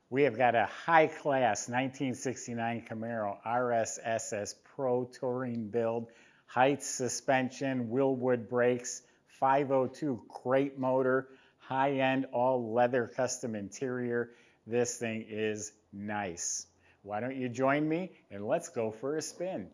We have got a high-class 1969 Camaro RSSS Pro Touring build, Heights suspension, Willwood brakes, 502 crate motor, high-end all-leather custom interior. This thing is nice. Why don't you join me and let's go for a spin.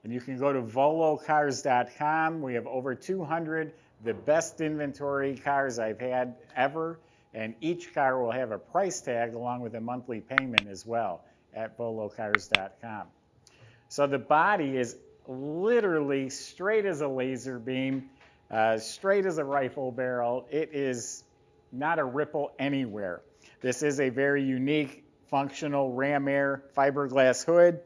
And you can go to volocars.com. We have over 200, the best inventory cars I've had ever. And each car will have a price tag along with a monthly payment as well at volocars.com. So the body is literally straight as a laser beam, straight as a rifle barrel. It is not a ripple anywhere. This is a very unique, functional ram air fiberglass hood.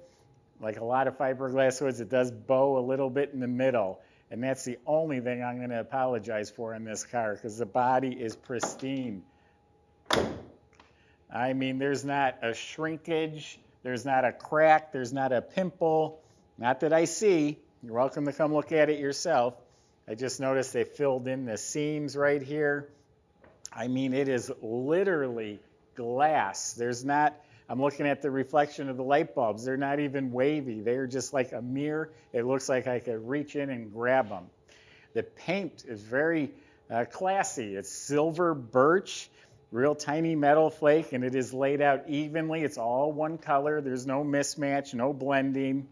Like a lot of fiberglass hoods, it does bow a little bit in the middle. And that's the only thing I'm going to apologize for in this car because the body is pristine. I mean, there's not a shrinkage, there's not a crack, there's not a pimple. Not that I see. You're welcome to come look at it yourself. I just noticed they filled in the seams right here. I mean, it is literally glass. There's not, I'm looking at the reflection of the light bulbs. They're not even wavy. They're just like a mirror. It looks like I could reach in and grab them. The paint is very classy. It's silver birch. Real tiny metal flake, and it is laid out evenly. It's all one color. There's no mismatch, no blending.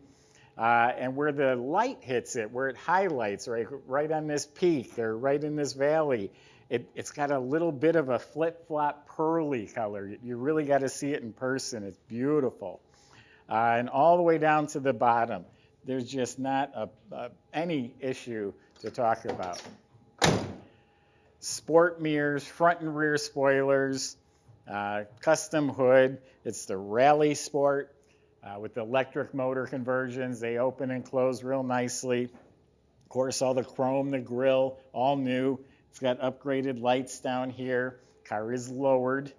And where the light hits it, where it highlights, right on this peak or right in this valley, it's got a little bit of a flip-flop pearly color. You really got to see it in person. It's beautiful. And all the way down to the bottom, there's just not any issue to talk about. Sport mirrors, front and rear spoilers, custom hood. It's the Rally Sport with the electric motor conversions. They open and close real nicely. Of course, all the chrome, the grille, all new. It's got upgraded lights down here. Car is lowered.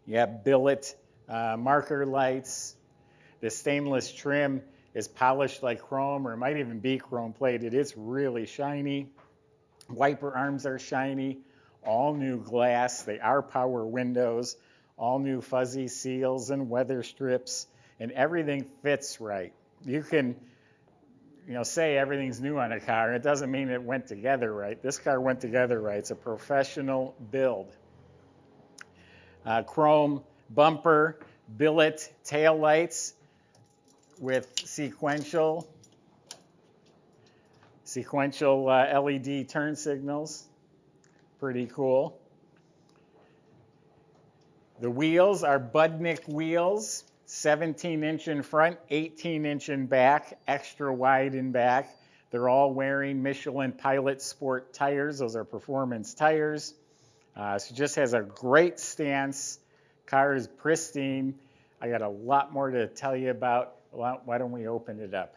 You have billet marker lights. The stainless trim is polished like chrome, or it might even be chrome plated. It's really shiny. Wiper arms are shiny, all new glass. They are power windows, all new fuzzy seals and weather strips, and everything fits right. You can, say everything's new on a car. It doesn't mean it went together right. This car went together right. It's a professional build. Chrome bumper, billet taillights with sequential LED turn signals. Pretty cool. The wheels are Budnick wheels, 17-inch in front, 18-inch in back, extra wide in back. They're all wearing Michelin Pilot Sport tires. Those are performance tires. So it just has a great stance. Car is pristine. I got a lot more to tell you about. Why don't we open it up?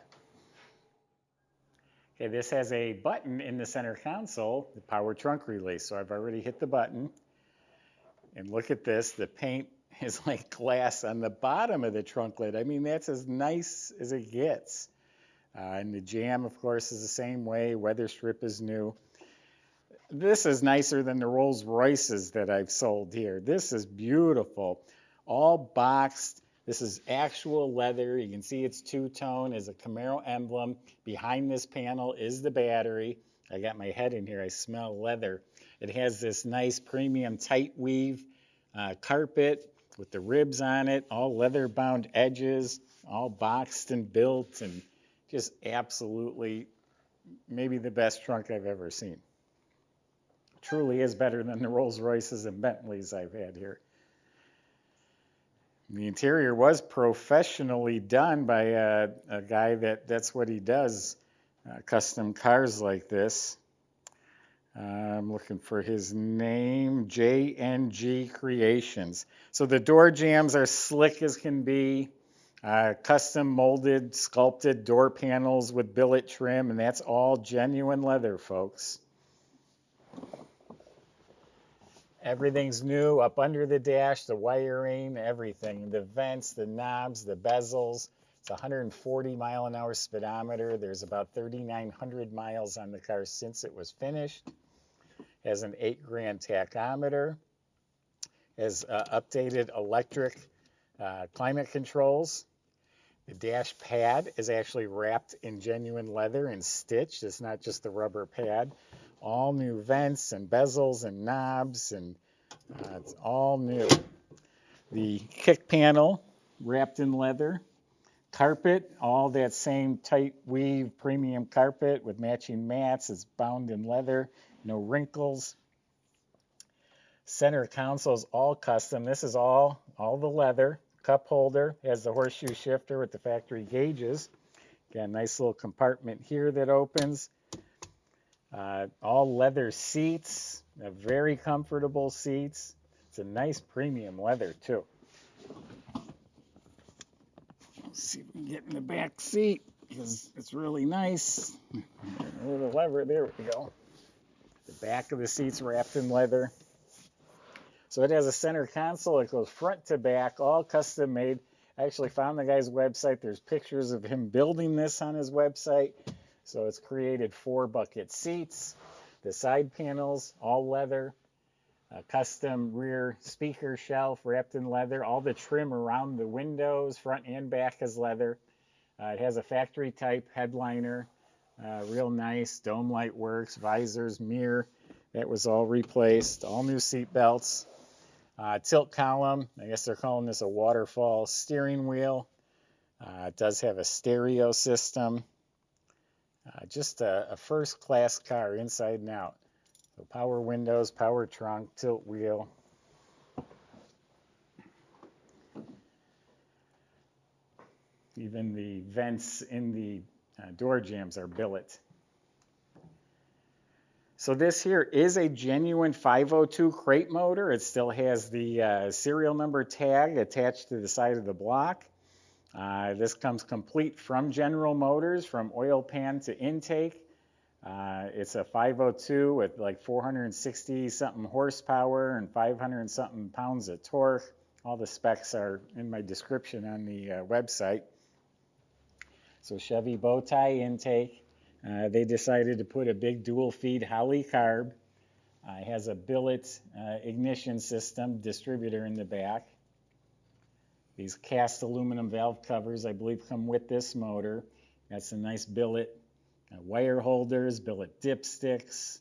Okay, this has a button in the center console, the power trunk release. So I've already hit the button. And look at this, the paint is like glass on the bottom of the trunk lid. I mean, that's as nice as it gets. And the jam, of course, is the same way. Weather strip is new. This is nicer than the Rolls Royces that I've sold here. This is beautiful. All boxed. This is actual leather. You can see it's two-tone. There's a Camaro emblem. Behind this panel is the battery. I got my head in here. I smell leather. It has this nice premium tight weave carpet with the ribs on it, all leather-bound edges, all boxed and built, and just absolutely maybe the best trunk I've ever seen. Truly is better than the Rolls Royces and Bentleys I've had here. The interior was professionally done by a guy that's what he does, custom cars like this. I'm looking for his name, JNG Creations. So the door jambs are slick as can be, custom molded, sculpted door panels with billet trim, and that's all genuine leather, folks. Everything's new up under the dash, the wiring, everything. The vents, the knobs, the bezels. It's 140 mile an hour speedometer. There's about 3,900 miles on the car since it was finished. Has an 8 grand tachometer. has updated electric climate controls. The dash pad is actually wrapped in genuine leather and stitched. It's not just the rubber pad. All new vents and bezels and knobs, and it's all new. The kick panel wrapped in leather. Carpet, all that same tight weave premium carpet with matching mats. It's bound in leather, no wrinkles. Center console is all custom. This is all the leather. Cup holder has the horseshoe shifter with the factory gauges. Got a nice little compartment here that opens. All leather seats, very comfortable seats. It's a nice premium leather too. Let's see if we can get in the back seat because it's really nice. A little lever, there we go. The back of the seat's wrapped in leather. So it has a center console. It goes front to back, all custom made. I actually found the guy's website. There's pictures of him building this on his website. So it's created 4 bucket seats. The side panels, all leather. A custom rear speaker shelf wrapped in leather. All the trim around the windows, front and back, is leather. It has a factory type headliner. Real nice. Dome light works, visors, mirror. That was all replaced. All new seat belts. Tilt column, I guess they're calling this a waterfall steering wheel. It does have a stereo system. Just a first-class car inside and out. So power windows, power trunk, tilt wheel. Even the vents in the door jambs are billet. So this here is a genuine 502 crate motor. It still has the serial number tag attached to the side of the block. This comes complete from General Motors, from oil pan to intake. It's a 502 with like 460 something horsepower and 500 something pounds of torque. All the specs are in my description on the website. So Chevy bow tie intake. They decided to put a big dual feed Holley carb. It has a billet ignition system distributor in the back. These cast aluminum valve covers, I believe, come with this motor. Got some nice billet wire holders, billet dipsticks,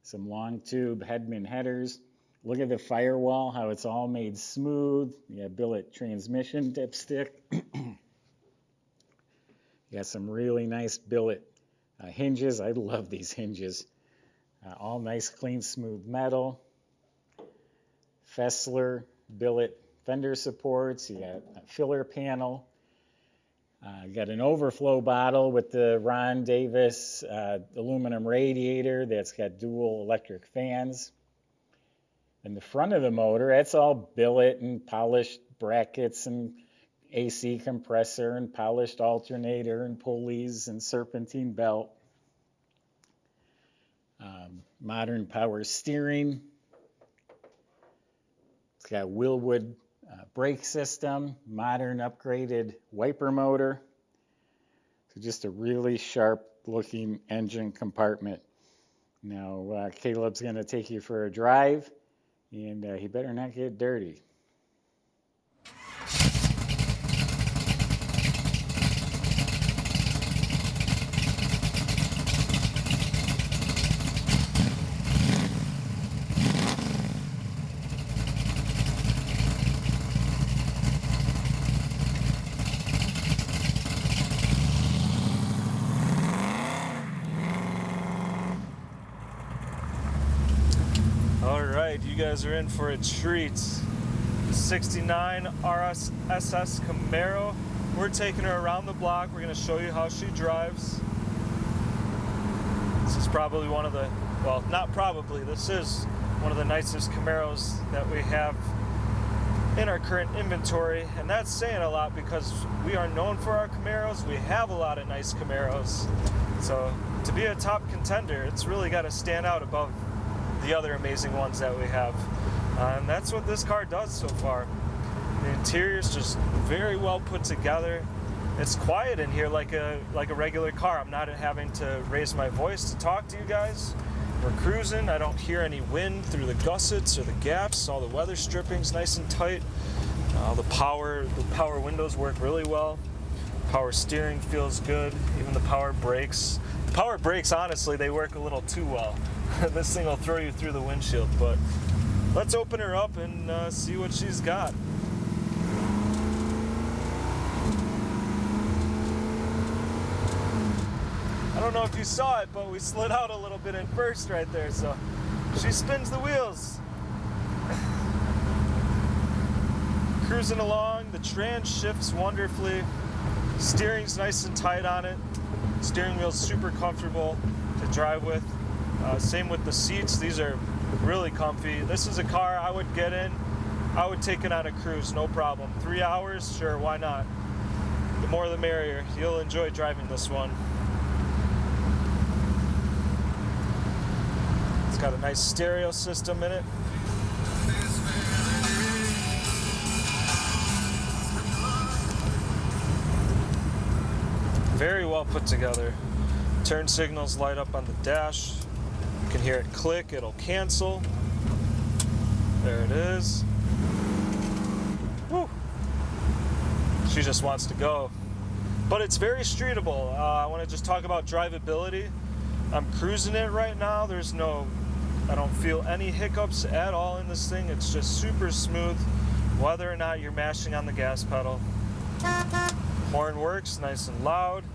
some long tube Hedman headers. Look at the firewall, how it's all made smooth. You got billet transmission dipstick. You got some really nice billet hinges. I love these hinges. All nice, clean, smooth metal. Fessler billet fender supports. You got a filler panel. You got an overflow bottle with the Ron Davis aluminum radiator that's got dual electric fans. And the front of the motor, that's all billet and polished brackets and AC compressor and polished alternator and pulleys and serpentine belt. Modern power steering. It's got Willwood brake system, modern upgraded wiper motor. So just a really sharp looking engine compartment. Now Caleb's going to take you for a drive, and he better not get dirty. You guys are in for a treat. 69 RSS Camaro. We're taking her around the block. We're going to show you how she drives. This is probably one of the, well, not probably, this is one of the nicest Camaros that we have in our current inventory, and that's saying a lot because we are known for our Camaros. We have a lot of nice Camaros. So to be a top contender, it's really got to stand out above the other amazing ones that we have. And that's what this car does so far. The interior is just very well put together. It's quiet in here like a regular car. I'm not having to raise my voice to talk to you guys. We're cruising. I don't hear any wind through the gussets or the gaps. All the weather stripping's nice and tight. The power windows work really well. Power steering feels good. Even the power brakes. The power brakes, honestly, they work a little too well. This thing will throw you through the windshield, but let's open her up and see what she's got. I don't know if you saw it, but we slid out a little bit in first right there, so she spins the wheels. Cruising along, the trans shifts wonderfully. Steering's nice and tight on it. Steering wheel's super comfortable to drive with. Same with the seats, these are really comfy. This is a car I would get in. I would take it on a cruise, no problem. 3 hours, sure, why not? The more the merrier. You'll enjoy driving this one. It's got a nice stereo system in it. Very well put together. Turn signals light up on the dash. You can hear it click, it'll cancel. There it is. Woo. She just wants to go. But it's very streetable. I want to just talk about drivability. I'm cruising it right now. I don't feel any hiccups at all in this thing. It's just super smooth, whether or not you're mashing on the gas pedal. Horn works nice and loud.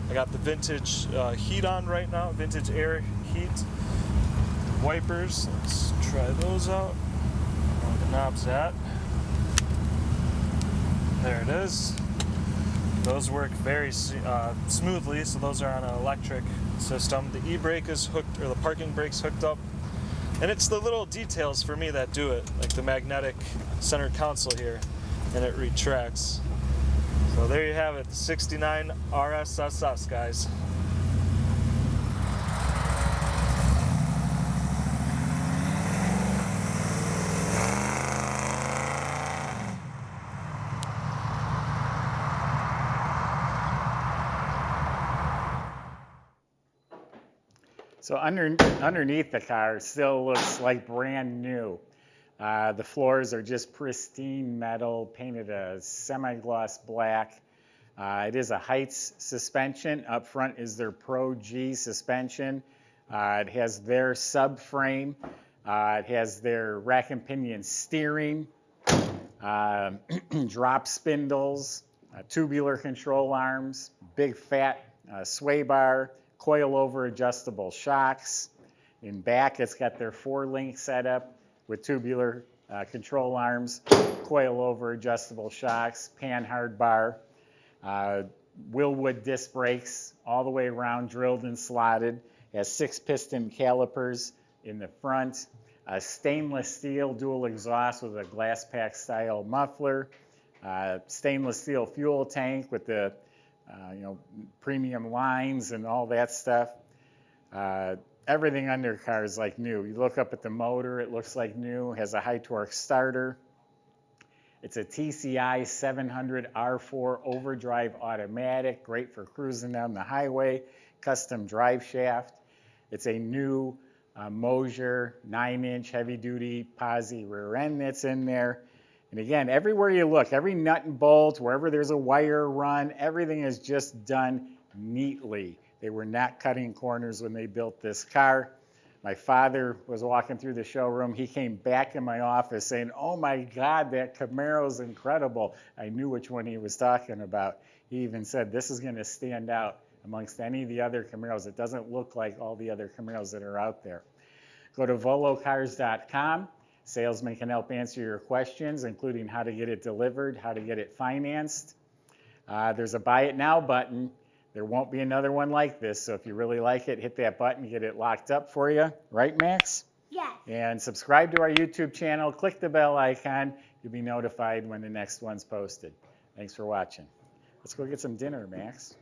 I got the vintage heat on right now, vintage air heat. Wipers, let's try those out. Where the knob's at. There it is. Those work very smoothly, so those are on an electric system. The e-brake is hooked, or the parking brake's hooked up. And it's the little details for me that do it, like the magnetic center console here, and it retracts. So there you have it, the 69 RSSS, guys. So underneath the car still looks like brand new. The floors are just pristine metal, painted a semi-gloss black. It is a Heights suspension. Up front is their Pro G suspension. It has their subframe. It has their rack and pinion steering, drop spindles, tubular control arms, big fat sway bar, coil-over adjustable shocks. In back, it's got their 4-link setup with tubular control arms, coil-over adjustable shocks, pan-hard bar, Willwood disc brakes all the way around, drilled and slotted. It has 6-piston calipers in the front, stainless steel dual exhaust with a glass pack style muffler, stainless steel fuel tank with the premium lines and all that stuff. Everything under the car is like new. You look up at the motor, it looks like new. It has a high torque starter. It's a TCI 700 R4 overdrive automatic, great for cruising down the highway, custom drive shaft. It's a new Mosier 9-inch heavy-duty posi rear end that's in there. And again, everywhere you look, every nut and bolt, wherever there's a wire run, everything is just done neatly. They were not cutting corners when they built this car. My father was walking through the showroom. He came back in my office saying, "Oh my God, that Camaro's incredible." I knew which one he was talking about. He even said, "This is going to stand out amongst any of the other Camaros. It doesn't look like all the other Camaros that are out there." Go to volocars.com. Salesman can help answer your questions, including how to get it delivered, how to get it financed. There's a Buy It Now button. There won't be another one like this, so if you really like it, hit that button, get it locked up for you. Right, Max? Yes. And subscribe to our YouTube channel. Click the bell icon. You'll be notified when the next one's posted. Thanks for watching. Let's go get some dinner, Max.